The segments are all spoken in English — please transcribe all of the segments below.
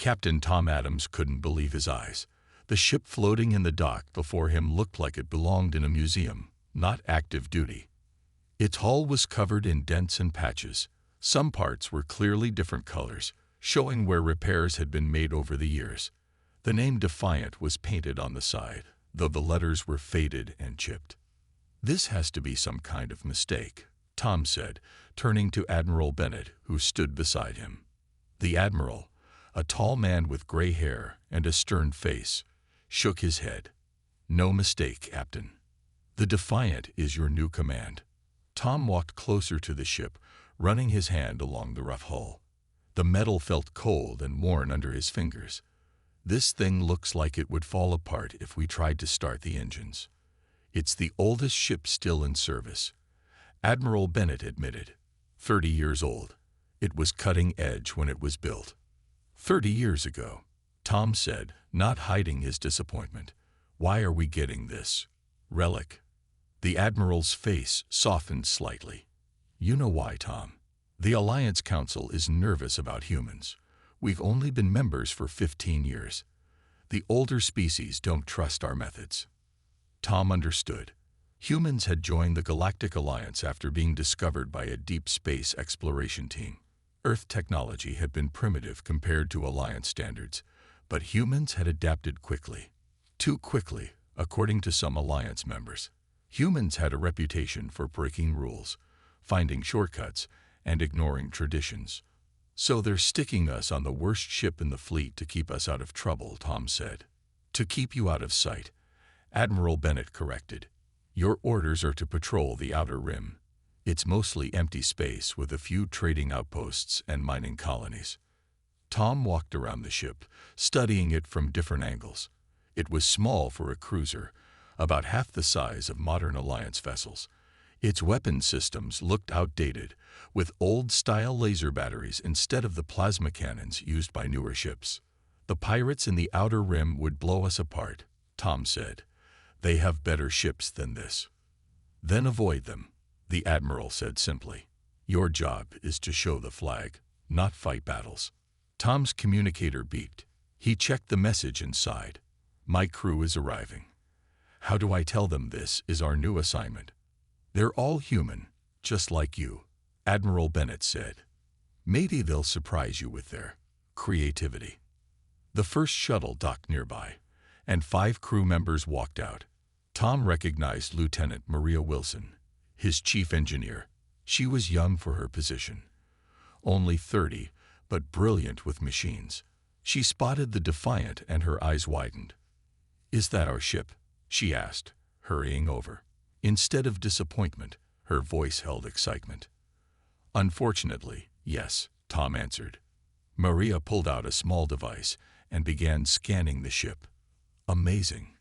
Captain Tom Adams couldn't believe his eyes. The ship floating in the dock before him looked like it belonged in a museum, not active duty. Its hull was covered in dents and patches. Some parts were clearly different colors, showing where repairs had been made over the years. The name Defiant was painted on the side, though the letters were faded and chipped. "This has to be some kind of mistake," Tom said, turning to Admiral Bennett, who stood beside him. The Admiral, a tall man with gray hair and a stern face, shook his head. "No mistake, Captain. The Defiant is your new command." Tom walked closer to the ship, running his hand along the rough hull. The metal felt cold and worn under his fingers. "This thing looks like it would fall apart if we tried to start the engines. It's the oldest ship still in service," Admiral Bennett admitted. 30 years old. It was cutting edge when it was built. 30 years ago, Tom said, not hiding his disappointment. "Why are we getting this relic?" The Admiral's face softened slightly. "You know why, Tom. The Alliance Council is nervous about humans. We've only been members for 15 years. The older species don't trust our methods." Tom understood. Humans had joined the Galactic Alliance after being discovered by a deep space exploration team. Earth technology had been primitive compared to Alliance standards, but humans had adapted quickly. Too quickly, according to some Alliance members. Humans had a reputation for breaking rules, finding shortcuts, and ignoring traditions. "So they're sticking us on the worst ship in the fleet to keep us out of trouble," Tom said. "To keep you out of sight," Admiral Bennett corrected. "Your orders are to patrol the outer rim. It's mostly empty space with a few trading outposts and mining colonies." Tom walked around the ship, studying it from different angles. It was small for a cruiser, about half the size of modern Alliance vessels. Its weapon systems looked outdated, with old-style laser batteries instead of the plasma cannons used by newer ships. "The pirates in the outer rim would blow us apart," Tom said. "They have better ships than this." "Then avoid them," the Admiral said simply. "Your job is to show the flag, not fight battles." Tom's communicator beeped. He checked the message inside. "My crew is arriving. How do I tell them this is our new assignment?" "They're all human, just like you," Admiral Bennett said. "Maybe they'll surprise you with their creativity." The first shuttle docked nearby, and 5 crew members walked out. Tom recognized Lieutenant Maria Wilson, his chief engineer. She was young for her position. Only 30, but brilliant with machines. She spotted the Defiant and her eyes widened. "Is that our ship?" she asked, hurrying over. Instead of disappointment, her voice held excitement. "Unfortunately, yes," Tom answered. Maria pulled out a small device and began scanning the ship. "Amazing.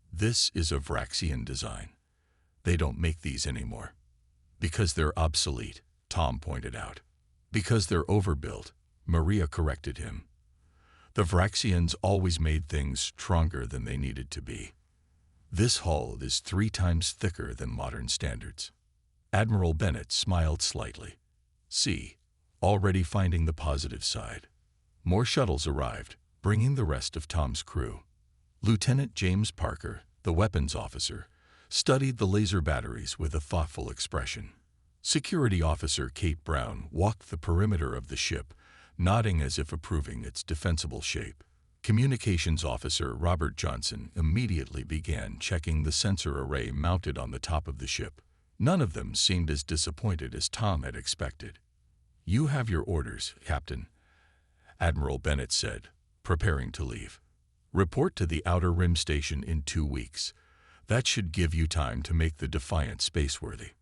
This is a Vraxian design. They don't make these anymore." "Because they're obsolete," Tom pointed out. "Because they're overbuilt," Maria corrected him. "The Vraxians always made things stronger than they needed to be. This hull is 3 times thicker than modern standards." Admiral Bennett smiled slightly. "See, already finding the positive side." More shuttles arrived, bringing the rest of Tom's crew. Lieutenant James Parker, the weapons officer, studied the laser batteries with a thoughtful expression. Security Officer Kate Brown walked the perimeter of the ship, nodding as if approving its defensible shape. Communications Officer Robert Johnson immediately began checking the sensor array mounted on the top of the ship. None of them seemed as disappointed as Tom had expected. "You have your orders, Captain," Admiral Bennett said, preparing to leave. "Report to the Outer Rim Station in 2 weeks. That should give you time to make the Defiant spaceworthy."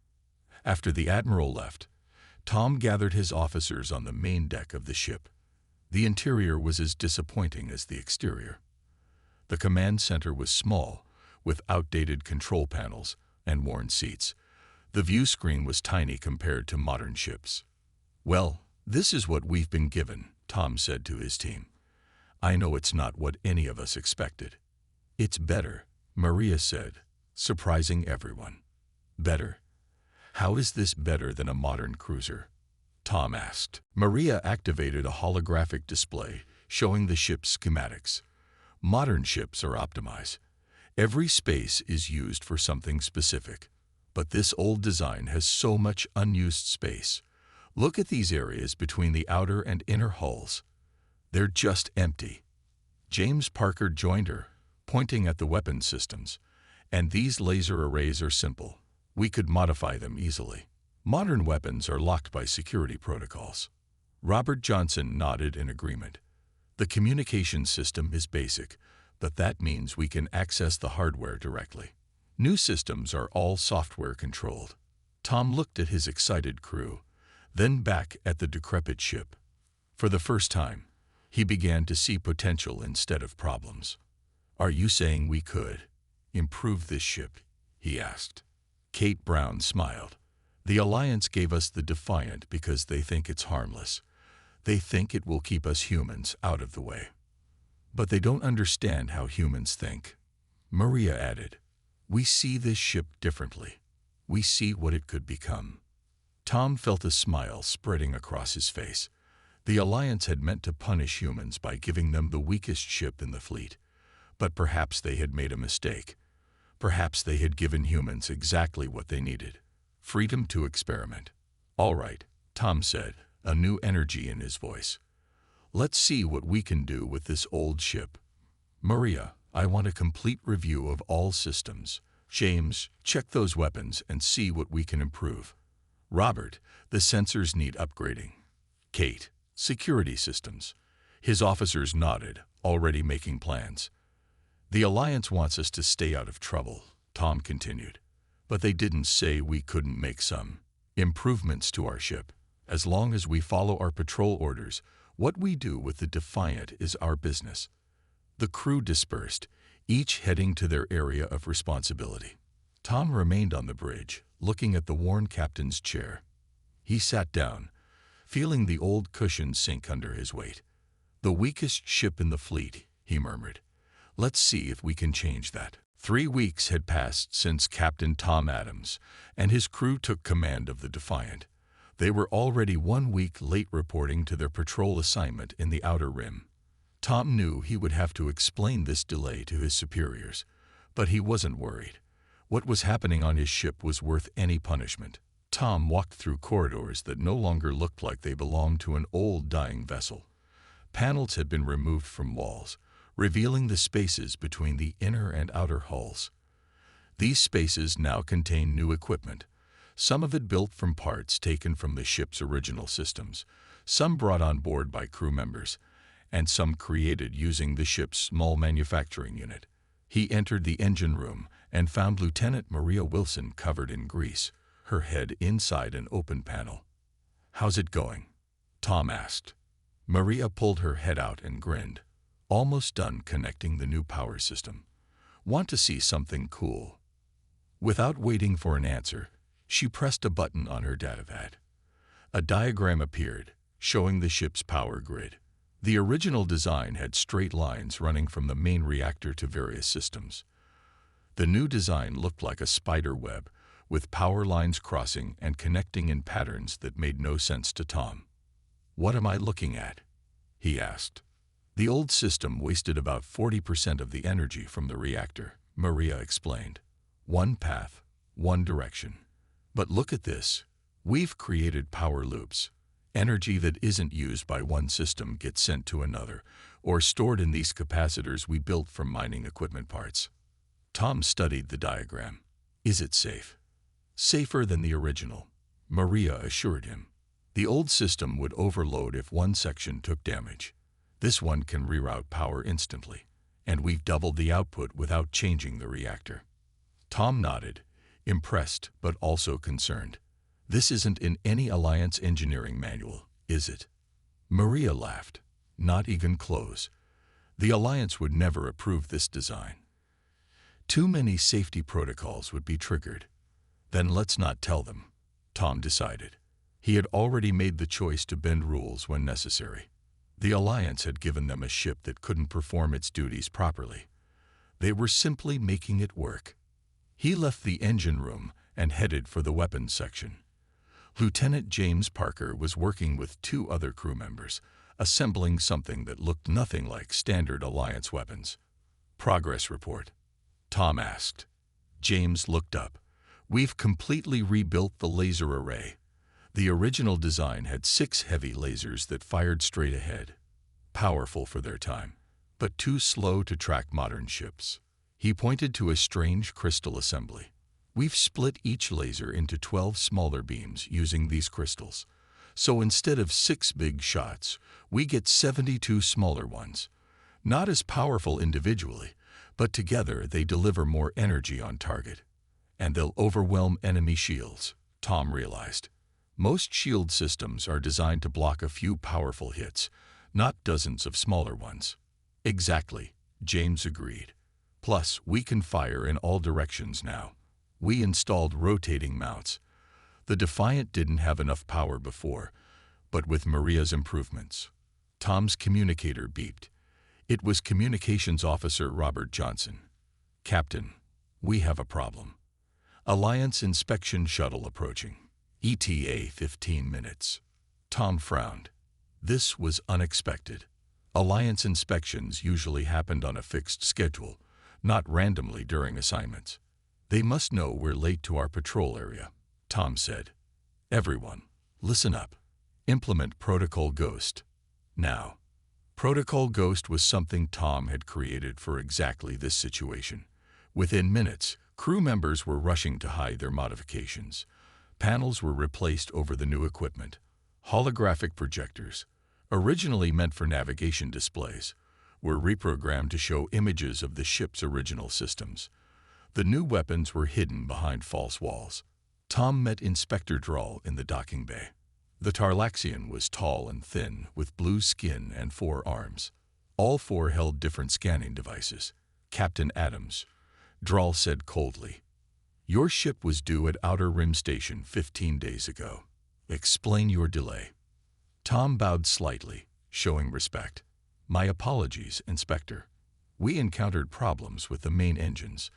After the Admiral left, Tom gathered his officers on the main deck of the ship. The interior was as disappointing as the exterior. The command center was small, with outdated control panels and worn seats. The view screen was tiny compared to modern ships. "Well, this is what we've been given," Tom said to his team. "I know it's not what any of us expected." "It's better," Maria said, surprising everyone. "Better? How is this better than a modern cruiser?" Tom asked. Maria activated a holographic display, showing the ship's schematics. Modern ships are optimized. Every space is used for something specific. But this old design has so much unused space. Look at these areas between the outer and inner hulls. They're just empty. James Parker joined her, pointing at the weapon systems. And these laser arrays are simple. We could modify them easily. Modern weapons are locked by security protocols. Robert Johnson nodded in agreement. The communication system is basic, but that means we can access the hardware directly. New systems are all software-controlled. Tom looked at his excited crew, then back at the decrepit ship. For the first time, he began to see potential instead of problems. "Are you saying we could improve this ship?" he asked. Kate Brown smiled. "The Alliance gave us the Defiant because they think it's harmless. They think it will keep us humans out of the way. But they don't understand how humans think." Maria added, "We see this ship differently. We see what it could become." Tom felt a smile spreading across his face. The Alliance had meant to punish humans by giving them the weakest ship in the fleet. But perhaps they had made a mistake. Perhaps they had given humans exactly what they needed: freedom to experiment. "All right," Tom said, a new energy in his voice. "Let's see what we can do with this old ship. Maria, I want a complete review of all systems. James, check those weapons and see what we can improve. Robert, the sensors need upgrading. Kate, security systems." His officers nodded, already making plans. "The Alliance wants us to stay out of trouble," Tom continued. "But they didn't say we couldn't make some improvements to our ship. As long as we follow our patrol orders, what we do with the Defiant is our business." The crew dispersed, each heading to their area of responsibility. Tom remained on the bridge, looking at the worn captain's chair. He sat down, feeling the old cushion sink under his weight. "The weakest ship in the fleet," he murmured. "Let's see if we can change that." 3 weeks had passed since Captain Tom Adams and his crew took command of the Defiant. They were already 1 week late reporting to their patrol assignment in the Outer Rim. Tom knew he would have to explain this delay to his superiors, but he wasn't worried. What was happening on his ship was worth any punishment. Tom walked through corridors that no longer looked like they belonged to an old dying vessel. Panels had been removed from walls, revealing the spaces between the inner and outer hulls. These spaces now contain new equipment, some of it built from parts taken from the ship's original systems, some brought on board by crew members, and some created using the ship's small manufacturing unit. He entered the engine room and found Lieutenant Maria Wilson covered in grease, her head inside an open panel. "How's it going?" Tom asked. Maria pulled her head out and grinned. "Almost done connecting the new power system. Want to see something cool?" Without waiting for an answer, she pressed a button on her datapad. A diagram appeared, showing the ship's power grid. The original design had straight lines running from the main reactor to various systems. The new design looked like a spider web, with power lines crossing and connecting in patterns that made no sense to Tom. "What am I looking at?" he asked. "The old system wasted about 40% of the energy from the reactor," Maria explained. "One path, one direction. But look at this. We've created power loops. Energy that isn't used by one system gets sent to another, or stored in these capacitors we built from mining equipment parts." Tom studied the diagram. "Is it safe?" "Safer than the original," Maria assured him. "The old system would overload if one section took damage. This one can reroute power instantly, and we've doubled the output without changing the reactor." Tom nodded, impressed but also concerned. "This isn't in any Alliance engineering manual, is it?" Maria laughed. "Not even close. The Alliance would never approve this design. Too many safety protocols would be triggered." "Then let's not tell them," Tom decided. He had already made the choice to bend rules when necessary. The Alliance had given them a ship that couldn't perform its duties properly. They were simply making it work. He left the engine room and headed for the weapons section. Lieutenant James Parker was working with 2 other crew members, assembling something that looked nothing like standard Alliance weapons. "Progress report?" Tom asked. James looked up. "We've completely rebuilt the laser array. The original design had 6 heavy lasers that fired straight ahead. Powerful for their time, but too slow to track modern ships." He pointed to a strange crystal assembly. "We've split each laser into 12 smaller beams using these crystals. So instead of 6 big shots, we get 72 smaller ones. Not as powerful individually, but together they deliver more energy on target. And they'll overwhelm enemy shields," Tom realized. "Most shield systems are designed to block a few powerful hits, not dozens of smaller ones." "Exactly," James agreed. "Plus, we can fire in all directions now. We installed rotating mounts. The Defiant didn't have enough power before, but with Maria's improvements." Tom's communicator beeped. It was Communications Officer Robert Johnson. "Captain, we have a problem. Alliance inspection shuttle approaching. ETA 15 minutes. Tom frowned. This was unexpected. Alliance inspections usually happened on a fixed schedule, not randomly during assignments. "They must know we're late to our patrol area," Tom said. "Everyone, listen up. Implement Protocol Ghost. Now." Protocol Ghost was something Tom had created for exactly this situation. Within minutes, crew members were rushing to hide their modifications. Panels were replaced over the new equipment. Holographic projectors, originally meant for navigation displays, were reprogrammed to show images of the ship's original systems. The new weapons were hidden behind false walls. Tom met Inspector Drall in the docking bay. The Tarlaxian was tall and thin, with blue skin and 4 arms. All 4 held different scanning devices. "Captain Adams," Drall said coldly, "your ship was due at Outer Rim Station 15 days ago. Explain your delay." Tom bowed slightly, showing respect. "My apologies, Inspector. We encountered problems with the main engines.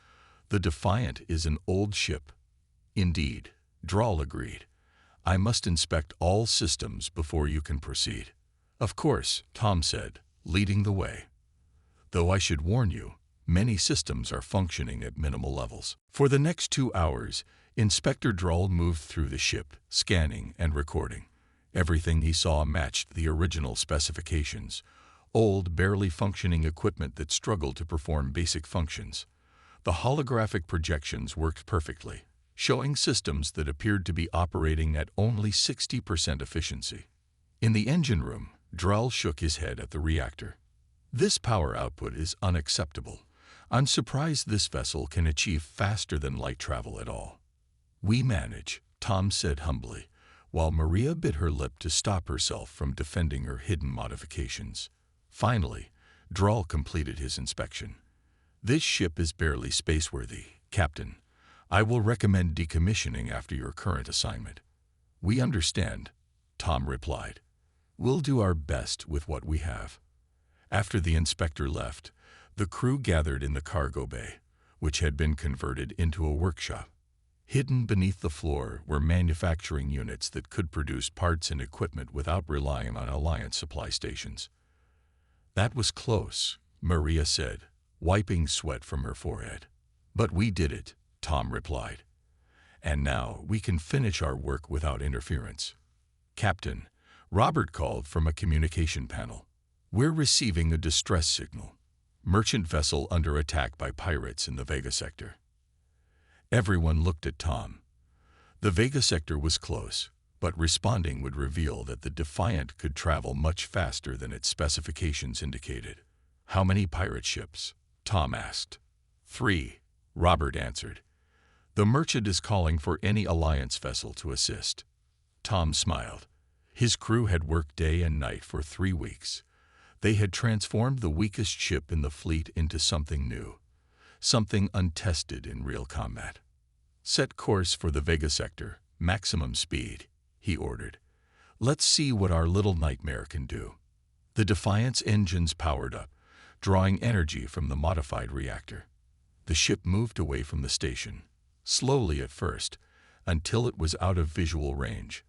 The Defiant is an old ship." "Indeed," Drall agreed. "I must inspect all systems before you can proceed." "Of course," Tom said, leading the way. "Though I should warn you, many systems are functioning at minimal levels." For the next 2 hours, Inspector Drall moved through the ship, scanning and recording. Everything he saw matched the original specifications. Old, barely functioning equipment that struggled to perform basic functions. The holographic projections worked perfectly, showing systems that appeared to be operating at only 60% efficiency. In the engine room, Drall shook his head at the reactor. "This power output is unacceptable. I'm surprised this vessel can achieve faster than light travel at all." "We manage," Tom said humbly, while Maria bit her lip to stop herself from defending her hidden modifications. Finally, Drall completed his inspection. "This ship is barely spaceworthy, Captain. I will recommend decommissioning after your current assignment." "We understand," Tom replied. "We'll do our best with what we have." After the inspector left, the crew gathered in the cargo bay, which had been converted into a workshop. Hidden beneath the floor were manufacturing units that could produce parts and equipment without relying on Alliance supply stations. "That was close," Maria said, wiping sweat from her forehead. "But we did it," Tom replied. "And now we can finish our work without interference." "Captain," Robert called from a communication panel. "We're receiving a distress signal. Merchant vessel under attack by pirates in the Vega sector." Everyone looked at Tom. The Vega sector was close, but responding would reveal that the Defiant could travel much faster than its specifications indicated. "How many pirate ships?" Tom asked. 3, Robert answered. "The Merchant is calling for any Alliance vessel to assist." Tom smiled. His crew had worked day and night for 3 weeks. They had transformed the weakest ship in the fleet into something new, something untested in real combat. "Set course for the Vega sector, maximum speed," he ordered. "Let's see what our little nightmare can do." The Defiant's engines powered up, drawing energy from the modified reactor. The ship moved away from the station, slowly at first, until it was out of visual range.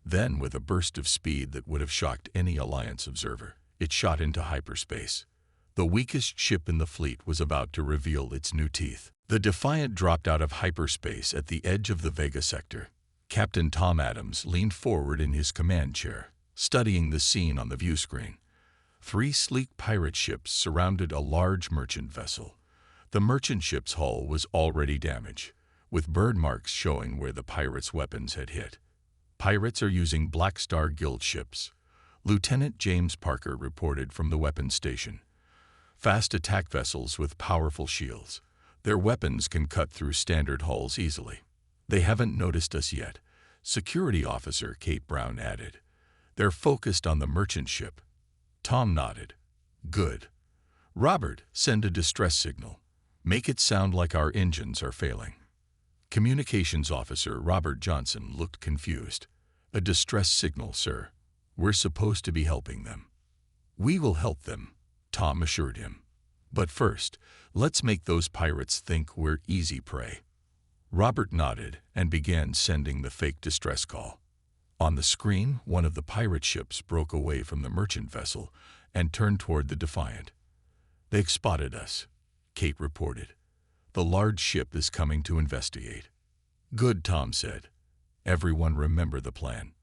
Then, with a burst of speed that would have shocked any Alliance observer, it shot into hyperspace. The weakest ship in the fleet was about to reveal its new teeth. The Defiant dropped out of hyperspace at the edge of the Vega sector. Captain Tom Adams leaned forward in his command chair, studying the scene on the view screen. 3 sleek pirate ships surrounded a large merchant vessel. The merchant ship's hull was already damaged, with bird marks showing where the pirates' weapons had hit. Pirates are using Black Star Guild ships, Lieutenant James Parker reported from the weapons station. Fast attack vessels with powerful shields. Their weapons can cut through standard hulls easily. They haven't noticed us yet, Security Officer Kate Brown added. They're focused on the merchant ship. Tom nodded. Good. Robert, send a distress signal. Make it sound like our engines are failing. Communications Officer Robert Johnson looked confused. A distress signal, sir. We're supposed to be helping them. We will help them, Tom assured him. But first, let's make those pirates think we're easy prey. Robert nodded and began sending the fake distress call. On the screen, one of the pirate ships broke away from the merchant vessel and turned toward the Defiant. They've spotted us, Kate reported. The large ship is coming to investigate. Good, Tom said. Everyone remember the plan.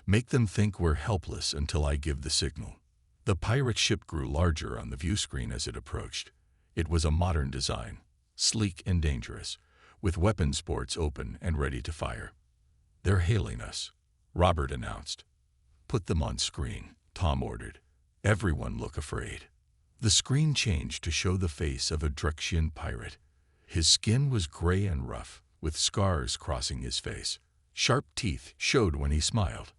Make them think we're helpless until I give the signal. The pirate ship grew larger on the view screen as it approached. It was a modern design, sleek and dangerous, with weapons ports open and ready to fire. They're hailing us, Robert announced. Put them on screen, Tom ordered. Everyone look afraid. The screen changed to show the face of a Druxian pirate. His skin was gray and rough, with scars crossing his face. Sharp teeth showed when he smiled.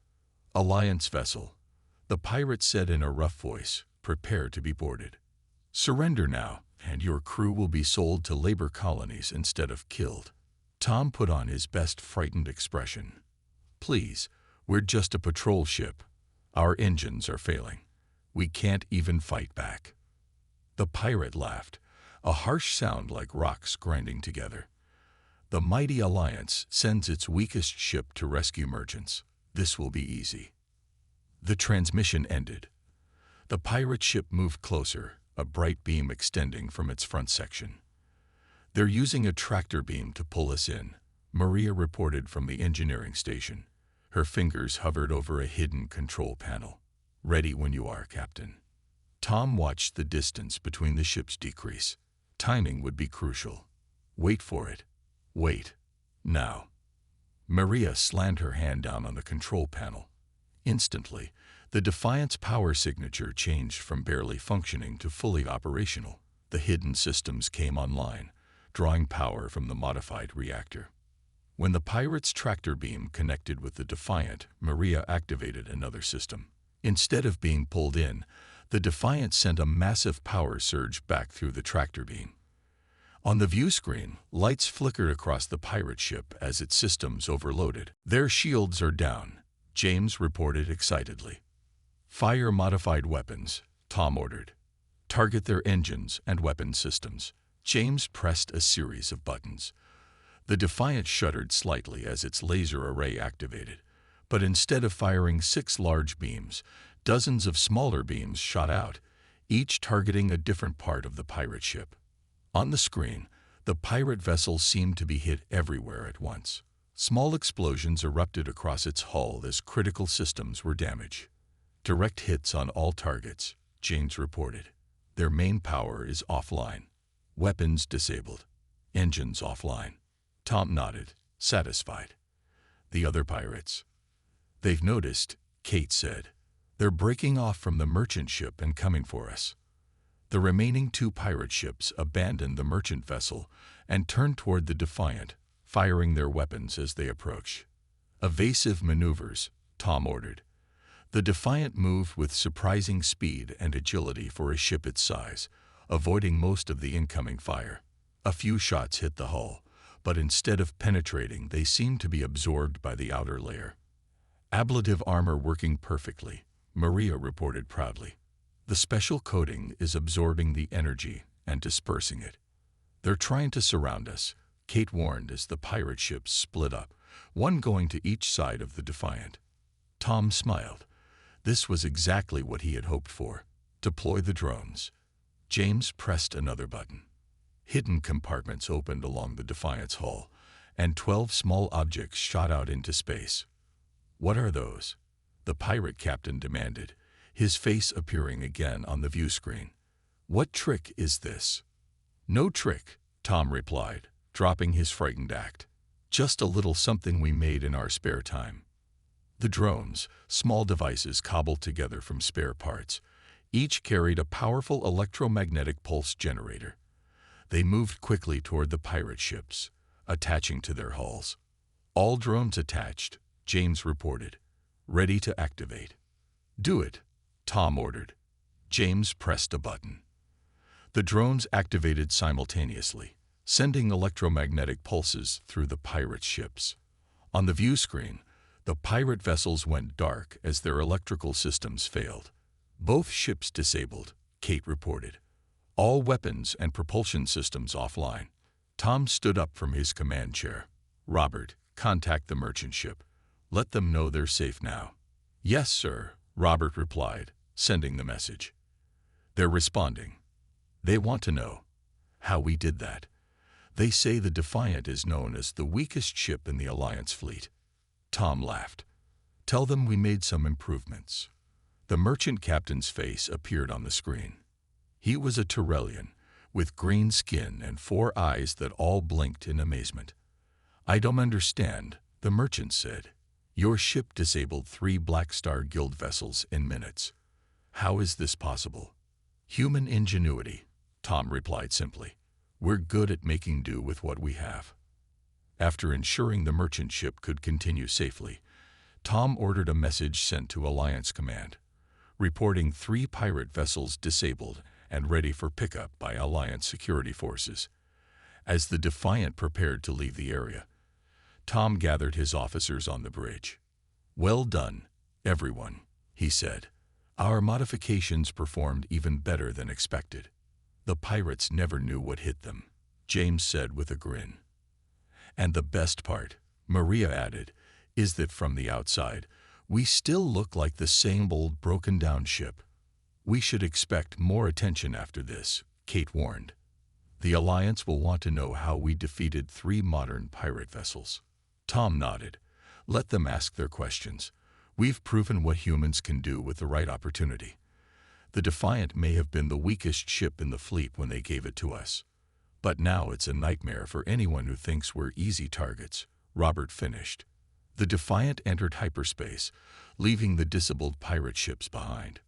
Alliance vessel, the pirate said in a rough voice, prepare to be boarded. Surrender now, and your crew will be sold to labor colonies instead of killed. Tom put on his best frightened expression. Please, we're just a patrol ship. Our engines are failing. We can't even fight back. The pirate laughed, a harsh sound like rocks grinding together. The mighty Alliance sends its weakest ship to rescue merchants. This will be easy. The transmission ended. The pirate ship moved closer, a bright beam extending from its front section. They're using a tractor beam to pull us in, Maria reported from the engineering station. Her fingers hovered over a hidden control panel. Ready when you are, Captain. Tom watched the distance between the ships decrease. Timing would be crucial. Wait for it. Wait. Now. Maria slammed her hand down on the control panel. Instantly, the Defiant's power signature changed from barely functioning to fully operational. The hidden systems came online, drawing power from the modified reactor. When the pirate's tractor beam connected with the Defiant, Maria activated another system. Instead of being pulled in, the Defiant sent a massive power surge back through the tractor beam. On the view screen, lights flickered across the pirate ship as its systems overloaded. Their shields are down, James reported excitedly. Fire modified weapons, Tom ordered. Target their engines and weapon systems. James pressed a series of buttons. The Defiant shuddered slightly as its laser array activated, but instead of firing 6 large beams, dozens of smaller beams shot out, each targeting a different part of the pirate ship. On the screen, the pirate vessel seemed to be hit everywhere at once. Small explosions erupted across its hull as critical systems were damaged. Direct hits on all targets, James reported. Their main power is offline. Weapons disabled. Engines offline. Tom nodded, satisfied. The other pirates. They've noticed, Kate said. They're breaking off from the merchant ship and coming for us. The remaining 2 pirate ships abandoned the merchant vessel and turned toward the Defiant, firing their weapons as they approached. Evasive maneuvers, Tom ordered. The Defiant moved with surprising speed and agility for a ship its size, avoiding most of the incoming fire. A few shots hit the hull, but instead of penetrating, they seemed to be absorbed by the outer layer. Ablative armor working perfectly, Maria reported proudly. The special coating is absorbing the energy and dispersing it. They're trying to surround us, Kate warned as the pirate ships split up, one going to each side of the Defiant. Tom smiled. This was exactly what he had hoped for. Deploy the drones. James pressed another button. Hidden compartments opened along the Defiant's hull, and 12 small objects shot out into space. What are those? The pirate captain demanded, his face appearing again on the view screen. What trick is this? No trick, Tom replied, dropping his frightened act. Just a little something we made in our spare time. The drones, small devices cobbled together from spare parts, each carried a powerful electromagnetic pulse generator. They moved quickly toward the pirate ships, attaching to their hulls. All drones attached, James reported. Ready to activate. Do it, Tom ordered. James pressed a button. The drones activated simultaneously, sending electromagnetic pulses through the pirate ships. On the view screen, the pirate vessels went dark as their electrical systems failed. Both ships disabled, Kate reported. All weapons and propulsion systems offline. Tom stood up from his command chair. Robert, contact the merchant ship. Let them know they're safe now. Yes, sir, Robert replied, sending the message. They're responding. They want to know how we did that. They say the Defiant is known as the weakest ship in the Alliance fleet. Tom laughed. Tell them we made some improvements. The merchant captain's face appeared on the screen. He was a Tyrellian, with green skin and 4 eyes that all blinked in amazement. I don't understand, the merchant said. Your ship disabled 3 Black Star Guild vessels in minutes. How is this possible? Human ingenuity, Tom replied simply. We're good at making do with what we have. After ensuring the merchant ship could continue safely, Tom ordered a message sent to Alliance Command, reporting 3 pirate vessels disabled and ready for pickup by Alliance security forces. As the Defiant prepared to leave the area, Tom gathered his officers on the bridge. Well done, everyone, he said. Our modifications performed even better than expected. The pirates never knew what hit them, James said with a grin. And the best part, Maria added, is that from the outside, we still look like the same old broken-down ship. We should expect more attention after this, Kate warned. The Alliance will want to know how we defeated 3 modern pirate vessels. Tom nodded. Let them ask their questions. We've proven what humans can do with the right opportunity. The Defiant may have been the weakest ship in the fleet when they gave it to us. But now it's a nightmare for anyone who thinks we're easy targets, Robert finished. The Defiant entered hyperspace, leaving the disabled pirate ships behind.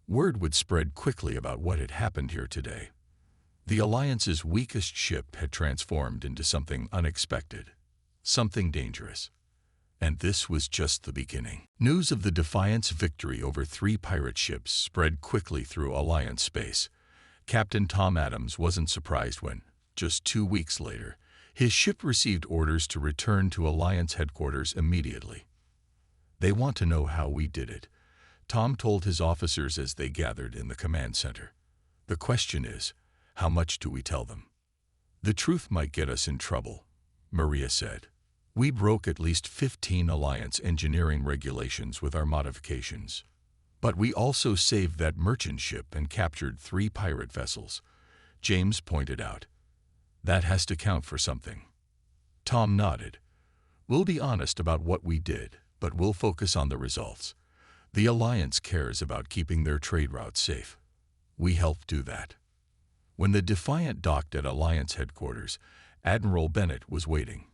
Word would spread quickly about what had happened here today. The Alliance's weakest ship had transformed into something unexpected, something dangerous. And this was just the beginning. News of the Defiant's victory over 3 pirate ships spread quickly through Alliance space. Captain Tom Adams wasn't surprised when, just 2 weeks later, his ship received orders to return to Alliance headquarters immediately. They want to know how we did it, Tom told his officers as they gathered in the command center. The question is, how much do we tell them? The truth might get us in trouble, Maria said. We broke at least 15 Alliance engineering regulations with our modifications. But we also saved that merchant ship and captured 3 pirate vessels, James pointed out. That has to count for something. Tom nodded. We'll be honest about what we did, but we'll focus on the results. The Alliance cares about keeping their trade routes safe. We helped do that. When the Defiant docked at Alliance headquarters, Admiral Bennett was waiting.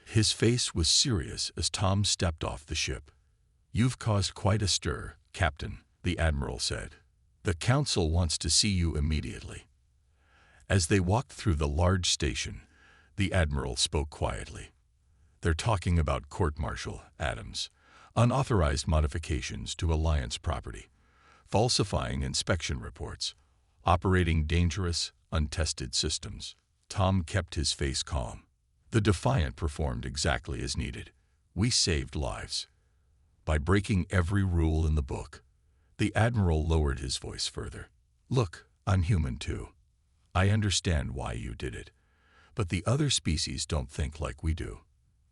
His face was serious as Tom stepped off the ship. You've caused quite a stir, Captain, the Admiral said. The Council wants to see you immediately. As they walked through the large station, the Admiral spoke quietly. They're talking about court-martial, Adams, unauthorized modifications to Alliance property, falsifying inspection reports, operating dangerous, untested systems. Tom kept his face calm. The Defiant performed exactly as needed. We saved lives. By breaking every rule in the book, the Admiral lowered his voice further. Look, I'm human too. I understand why you did it, but the other species don't think like we do.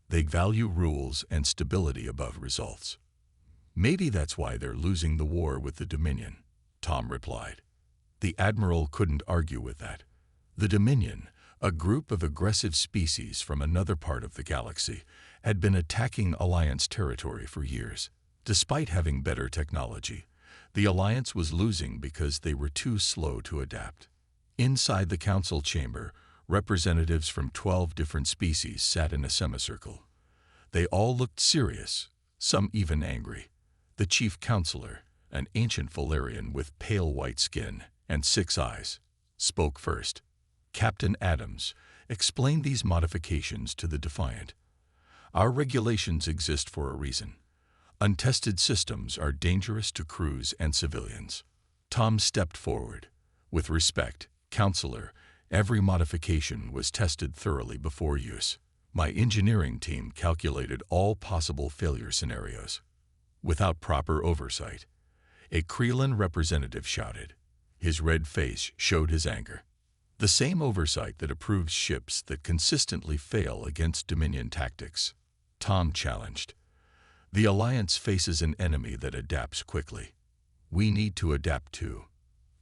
They value rules and stability above results. Maybe that's why they're losing the war with the Dominion, Tom replied. The Admiral couldn't argue with that. The Dominion, a group of aggressive species from another part of the galaxy, had been attacking Alliance territory for years. Despite having better technology, the Alliance was losing because they were too slow to adapt. Inside the council chamber, representatives from 12 different species sat in a semicircle. They all looked serious, some even angry. The chief counselor, an ancient Valerian with pale white skin and 6 eyes, spoke first. Captain Adams explained these modifications to the Defiant. Our regulations exist for a reason. Untested systems are dangerous to crews and civilians. Tom stepped forward. With respect, Counselor, every modification was tested thoroughly before use. My engineering team calculated all possible failure scenarios. Without proper oversight, a Kreelan representative shouted. His red face showed his anger. The same oversight that approves ships that consistently fail against Dominion tactics. Tom challenged. The Alliance faces an enemy that adapts quickly. We need to adapt too.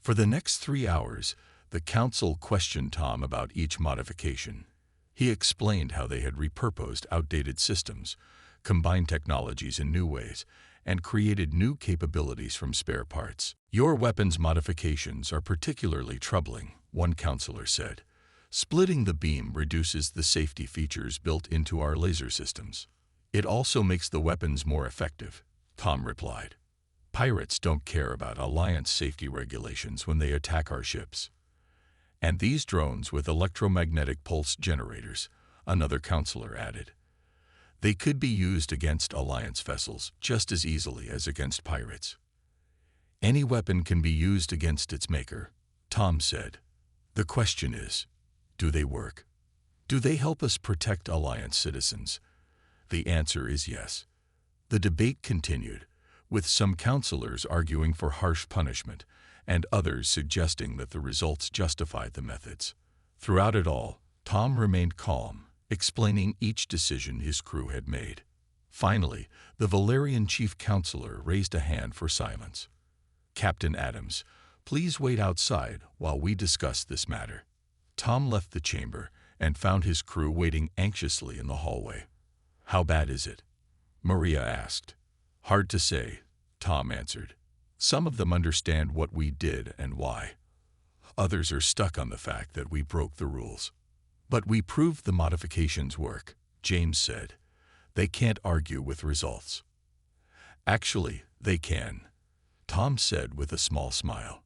For the next 3 hours, the Council questioned Tom about each modification. He explained how they had repurposed outdated systems, combined technologies in new ways, and created new capabilities from spare parts. Your weapons modifications are particularly troubling, one counselor said. Splitting the beam reduces the safety features built into our laser systems. It also makes the weapons more effective, Tom replied. Pirates don't care about Alliance safety regulations when they attack our ships. And these drones with electromagnetic pulse generators, another counselor added. They could be used against Alliance vessels just as easily as against pirates. Any weapon can be used against its maker, Tom said. The question is, do they work? Do they help us protect Alliance citizens? The answer is yes. The debate continued, with some counselors arguing for harsh punishment and others suggesting that the results justified the methods. Throughout it all, Tom remained calm, explaining each decision his crew had made. Finally, the Valerian chief counselor raised a hand for silence. Captain Adams, please wait outside while we discuss this matter. Tom left the chamber and found his crew waiting anxiously in the hallway. How bad is it? Maria asked. Hard to say, Tom answered. Some of them understand what we did and why. Others are stuck on the fact that we broke the rules. But we proved the modifications work, James said. They can't argue with results. Actually, they can, Tom said with a small smile.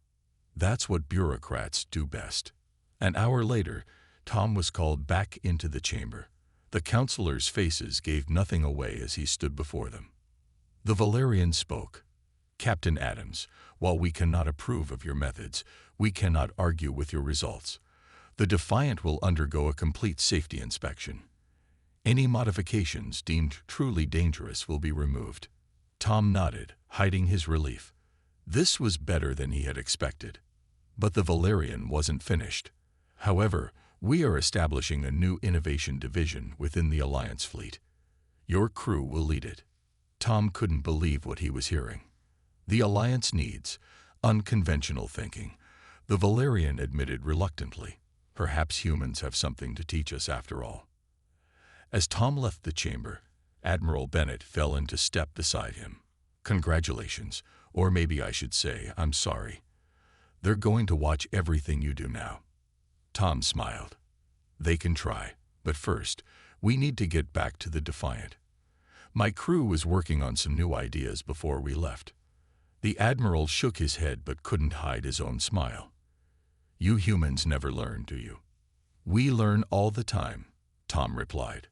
That's what bureaucrats do best. An hour later, Tom was called back into the chamber. The counselors' faces gave nothing away as he stood before them. The Valerian spoke. Captain Adams, while we cannot approve of your methods, we cannot argue with your results. The Defiant will undergo a complete safety inspection. Any modifications deemed truly dangerous will be removed. Tom nodded, hiding his relief. This was better than he had expected. But the Valerian wasn't finished. However, we are establishing a new innovation division within the Alliance fleet. Your crew will lead it. Tom couldn't believe what he was hearing. The Alliance needs unconventional thinking. The Valerian admitted reluctantly. Perhaps humans have something to teach us after all. As Tom left the chamber, Admiral Bennett fell into step beside him. Congratulations, or maybe I should say, I'm sorry. They're going to watch everything you do now. Tom smiled. They can try, but first, we need to get back to the Defiant. My crew was working on some new ideas before we left. The Admiral shook his head but couldn't hide his own smile. You humans never learn, do you? We learn all the time, Tom replied.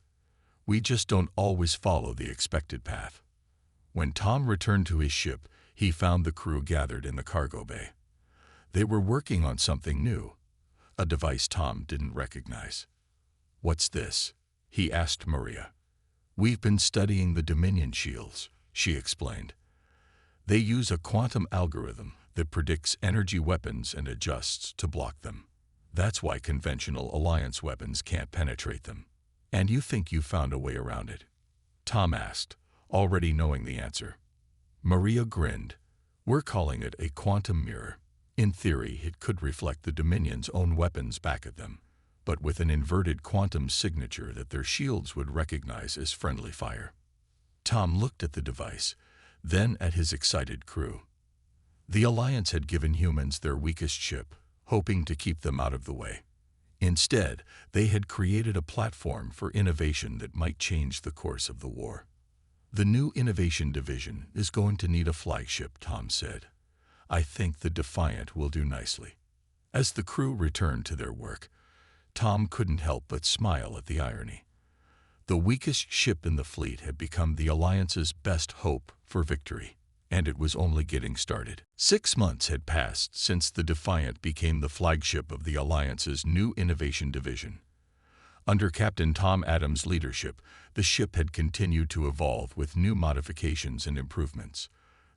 We just don't always follow the expected path. When Tom returned to his ship, he found the crew gathered in the cargo bay. They were working on something new, a device Tom didn't recognize. What's this? He asked Maria. We've been studying the Dominion shields, she explained. They use a quantum algorithm that predicts energy weapons and adjusts to block them. That's why conventional Alliance weapons can't penetrate them. And you think you found a way around it? Tom asked, already knowing the answer. Maria grinned. We're calling it a quantum mirror. In theory, it could reflect the Dominion's own weapons back at them, but with an inverted quantum signature that their shields would recognize as friendly fire. Tom looked at the device, then at his excited crew. The Alliance had given humans their weakest ship, hoping to keep them out of the way. Instead, they had created a platform for innovation that might change the course of the war. The new Innovation Division is going to need a flagship, Tom said. I think the Defiant will do nicely. As the crew returned to their work, Tom couldn't help but smile at the irony. The weakest ship in the fleet had become the Alliance's best hope for victory, and it was only getting started. 6 months had passed since the Defiant became the flagship of the Alliance's new Innovation Division. Under Captain Tom Adams' leadership, the ship had continued to evolve with new modifications and improvements.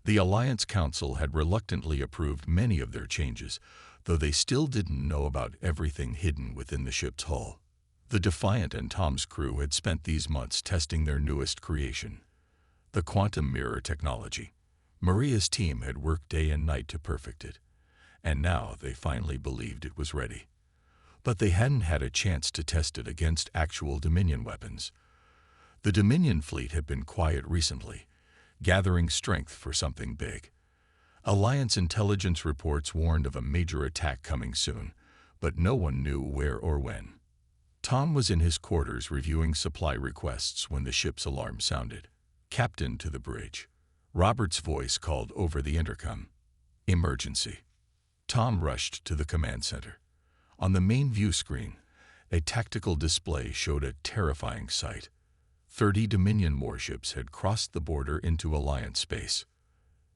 The Alliance Council had reluctantly approved many of their changes, though they still didn't know about everything hidden within the ship's hull. The Defiant and Tom's crew had spent these months testing their newest creation, the quantum mirror technology. Maria's team had worked day and night to perfect it, and now they finally believed it was ready. But they hadn't had a chance to test it against actual Dominion weapons. The Dominion fleet had been quiet recently, gathering strength for something big. Alliance intelligence reports warned of a major attack coming soon, but no one knew where or when. Tom was in his quarters reviewing supply requests when the ship's alarm sounded. Captain to the bridge. Robert's voice called over the intercom. Emergency. Tom rushed to the command center. On the main view screen, a tactical display showed a terrifying sight. 30 Dominion warships had crossed the border into Alliance space.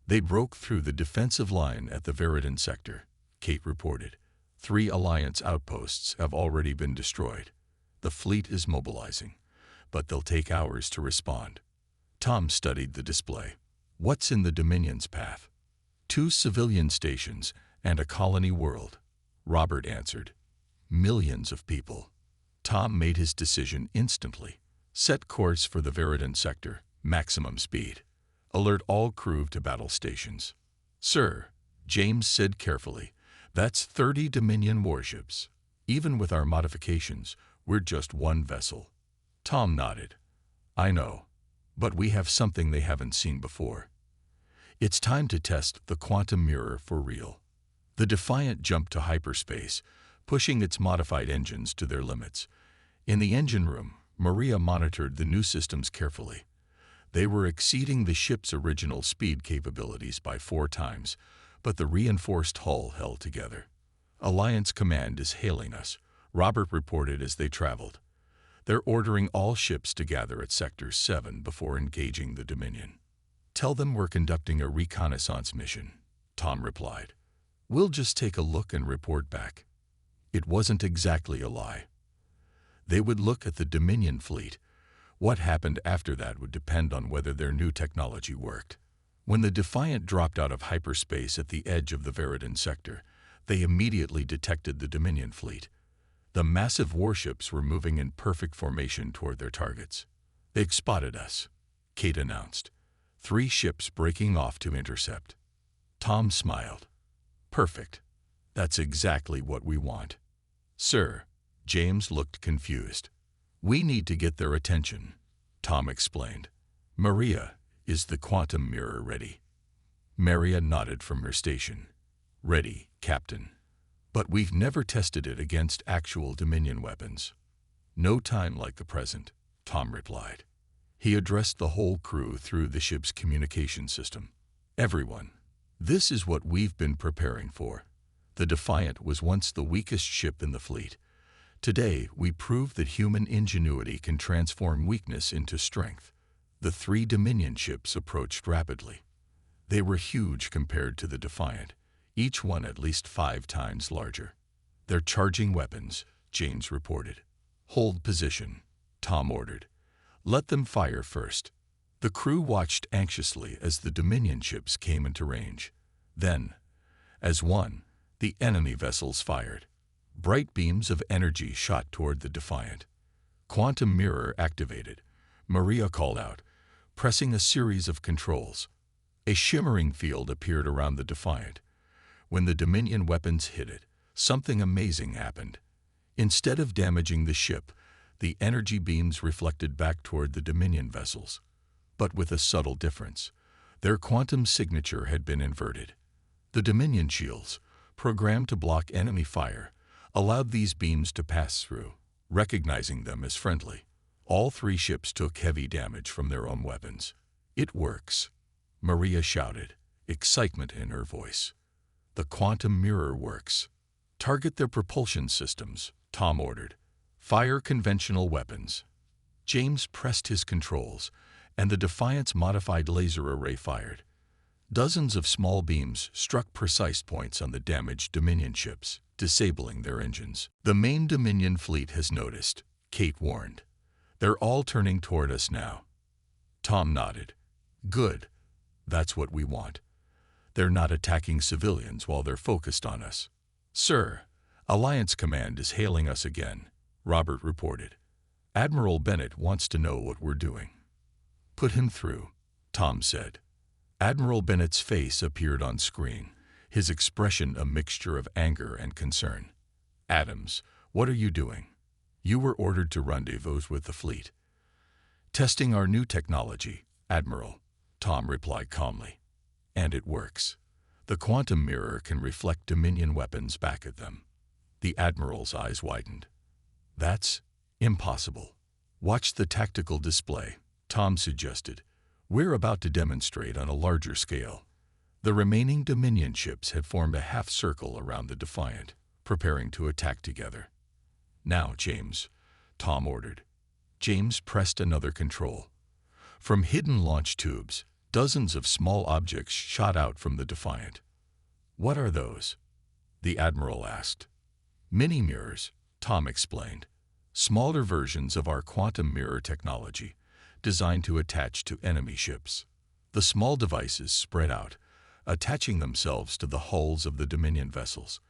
They broke through the defensive line at the Veridan sector, Kate reported. 3 Alliance outposts have already been destroyed. The fleet is mobilizing, but they'll take hours to respond. Tom studied the display. What's in the Dominion's path? 2 civilian stations and a colony world, Robert answered. Millions of people. Tom made his decision instantly. Set course for the Veridan sector, maximum speed. Alert all crew to battle stations. Sir, James said carefully, that's 30 Dominion warships. Even with our modifications, we're just one vessel. Tom nodded. I know, but we have something they haven't seen before. It's time to test the quantum mirror for real. The Defiant jumped to hyperspace, pushing its modified engines to their limits. In the engine room, Maria monitored the new systems carefully. They were exceeding the ship's original speed capabilities by 4 times, but the reinforced hull held together. Alliance Command is hailing us, Robert reported as they traveled. They're ordering all ships to gather at Sector 7 before engaging the Dominion. Tell them we're conducting a reconnaissance mission, Tom replied. We'll just take a look and report back. It wasn't exactly a lie. They would look at the Dominion fleet. What happened after that would depend on whether their new technology worked. When the Defiant dropped out of hyperspace at the edge of the Veridan sector, they immediately detected the Dominion fleet. The massive warships were moving in perfect formation toward their targets. They'd spotted us, Kate announced. 3 ships breaking off to intercept. Tom smiled. Perfect. That's exactly what we want. Sir, James looked confused. We need to get their attention, Tom explained. Maria, is the quantum mirror ready? Maria nodded from her station. Ready, Captain. But we've never tested it against actual Dominion weapons. No time like the present, Tom replied. He addressed the whole crew through the ship's communication system. Everyone, this is what we've been preparing for. The Defiant was once the weakest ship in the fleet. Today, we proved that human ingenuity can transform weakness into strength. The 3 Dominion ships approached rapidly. They were huge compared to the Defiant, each one at least 5 times larger. They're charging weapons, James reported. Hold position, Tom ordered. Let them fire first. The crew watched anxiously as the Dominion ships came into range. Then, as one, the enemy vessels fired. Bright beams of energy shot toward the Defiant. Quantum mirror activated, Maria called out, pressing a series of controls. A shimmering field appeared around the Defiant. When the Dominion weapons hit it, something amazing happened. Instead of damaging the ship, the energy beams reflected back toward the Dominion vessels. But with a subtle difference. Their quantum signature had been inverted. The Dominion shields, programmed to block enemy fire, allowed these beams to pass through, recognizing them as friendly. All three ships took heavy damage from their own weapons. "It works," Maria shouted, excitement in her voice. "The quantum mirror works." "Target their propulsion systems," Tom ordered. "Fire conventional weapons." James pressed his controls, and the Defiant's modified laser array fired. Dozens of small beams struck precise points on the damaged Dominion ships, disabling their engines. "The main Dominion fleet has noticed," Kate warned. "They're all turning toward us now." Tom nodded. "Good. That's what we want. They're not attacking civilians while they're focused on us." "Sir, Alliance Command is hailing us again," Robert reported. "Admiral Bennett wants to know what we're doing." "Put him through," Tom said. Admiral Bennett's face appeared on screen, his expression a mixture of anger and concern. "Adams, what are you doing?" "You were ordered to rendezvous with the fleet." "Testing our new technology, Admiral," Tom replied calmly. "And it works. The quantum mirror can reflect Dominion weapons back at them." The Admiral's eyes widened. "That's impossible." "Watch the tactical display," Tom suggested. "We're about to demonstrate on a larger scale." The remaining Dominion ships had formed a half circle around the Defiant, preparing to attack together. "Now, James," Tom ordered. James pressed another control. From hidden launch tubes, dozens of small objects shot out from the Defiant. "What are those?" the Admiral asked. "Mini-mirrors," Tom explained. "Smaller versions of our quantum mirror technology, designed to attach to enemy ships." The small devices spread out, attaching themselves to the hulls of the Dominion vessels.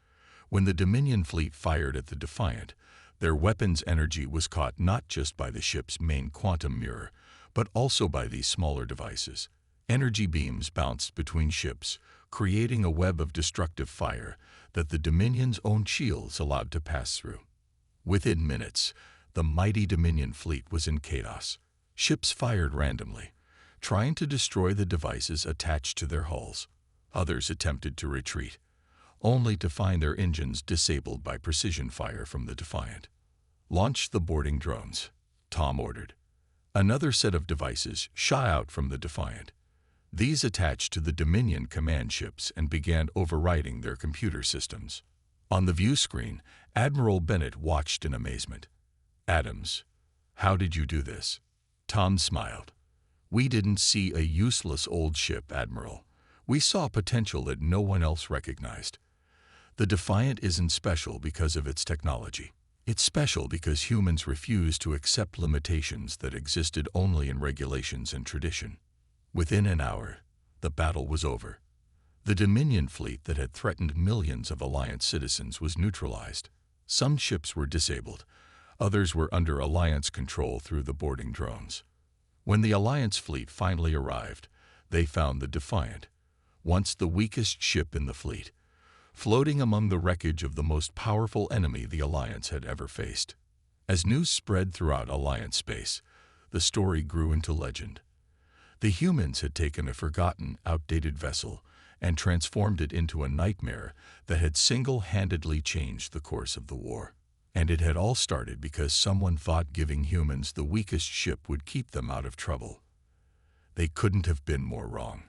When the Dominion fleet fired at the Defiant, their weapons' energy was caught not just by the ship's main quantum mirror, but also by these smaller devices. Energy beams bounced between ships, creating a web of destructive fire that the Dominion's own shields allowed to pass through. Within minutes, the mighty Dominion fleet was in chaos. Ships fired randomly, trying to destroy the devices attached to their hulls. Others attempted to retreat, only to find their engines disabled by precision fire from the Defiant. "Launch the boarding drones," Tom ordered. Another set of devices shot out from the Defiant. These attached to the Dominion command ships and began overriding their computer systems. On the view screen, Admiral Bennett watched in amazement. "Adams, how did you do this?" Tom smiled. "We didn't see a useless old ship, Admiral. We saw potential that no one else recognized. The Defiant isn't special because of its technology. It's special because humans refuse to accept limitations that existed only in regulations and tradition." Within an hour, the battle was over. The Dominion fleet that had threatened millions of Alliance citizens was neutralized. Some ships were disabled. Others were under Alliance control through the boarding drones. When the Alliance fleet finally arrived, they found the Defiant, once the weakest ship in the fleet, floating among the wreckage of the most powerful enemy the Alliance had ever faced. As news spread throughout Alliance space, the story grew into legend. The humans had taken a forgotten, outdated vessel and transformed it into a nightmare that had single-handedly changed the course of the war. And it had all started because someone thought giving humans the weakest ship would keep them out of trouble. They couldn't have been more wrong.